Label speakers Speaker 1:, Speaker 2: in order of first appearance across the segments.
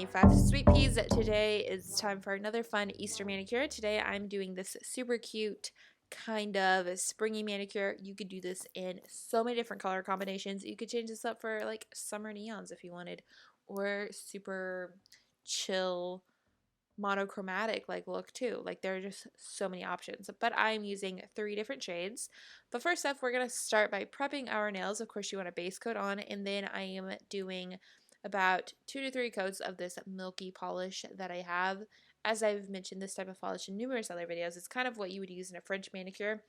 Speaker 1: 25 Sweetpeas. Today is time for another fun Easter manicure. Today I'm doing this super cute kind of springy manicure. You could do this in so many different color combinations. You could change this up for like summer neons if you wanted, or super chill monochromatic like look too. Like there are just so many options, but I'm using 3 different shades. But first off, we're going to start by prepping our nails. Of course you want a base coat on, and then I am doing about 2 to 3 coats of this milky polish that I have. As I've mentioned this type of polish in numerous other videos, it's kind of what you would use in a French manicure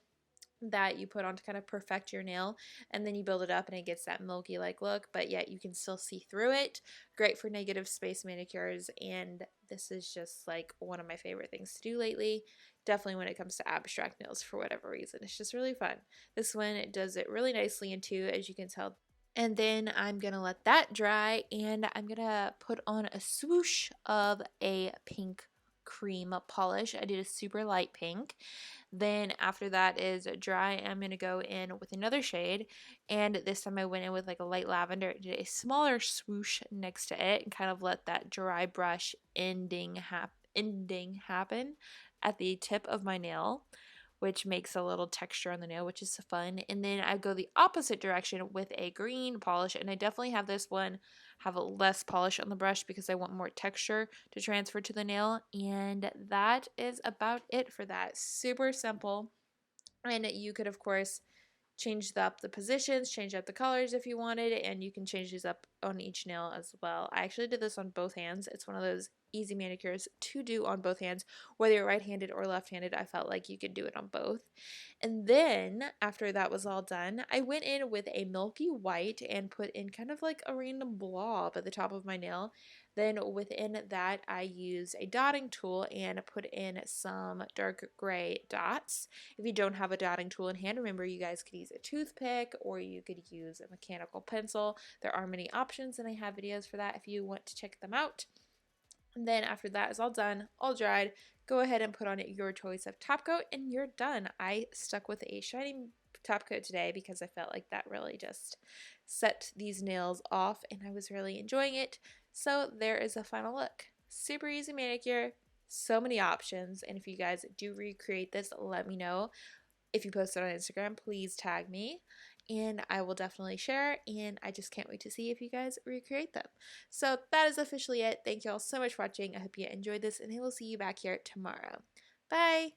Speaker 1: that you put on to kind of perfect your nail, and then you build it up and it gets that milky like look, but yet you can still see through it. Great for negative space manicures, and this is just like one of my favorite things to do lately, definitely when it comes to abstract nails. For whatever reason, it's just really fun. This one, it does it really nicely in 2, as you can tell. And then I'm gonna let that dry, and I'm gonna put on a swoosh of a pink cream polish. I did a super light pink. Then after that is dry, I'm going to go in with another shade, and this time I went in with like a light lavender. Did a smaller swoosh next to it and kind of let that dry brush ending happen at the tip of my nail, which makes a little texture on the nail, which is fun. And then I go the opposite direction with a green polish, and I definitely have this one have a less polish on the brush because I want more texture to transfer to the nail. And that is about it for that. Super simple. And you could, of course, change up the positions, change up the colors if you wanted, and you can change these up on each nail as well. I actually did this on both hands. It's one of those easy manicures to do on both hands, whether you're right-handed or left-handed. I felt like you could do it on both. And then after that was all done, I went in with a milky white and put in kind of like a random blob at the top of my nail. Then within that, I used a dotting tool and put in some dark gray dots. If you don't have a dotting tool in hand, remember you guys could use a toothpick or you could use a mechanical pencil. There are many options, and I have videos for that if you want to check them out. And then after that is all done, all dried, go ahead and put on your choice of top coat, and you're done. I stuck with a shiny top coat today because I felt like that really just set these nails off, and I was really enjoying it. So there is a final look. Super easy manicure, so many options, and if you guys do recreate this, let me know. If you post it on Instagram, please tag me, and I will definitely share, and I just can't wait to see if you guys recreate them. So that is officially it. Thank you all so much for watching. I hope you enjoyed this, and I will see you back here tomorrow. Bye!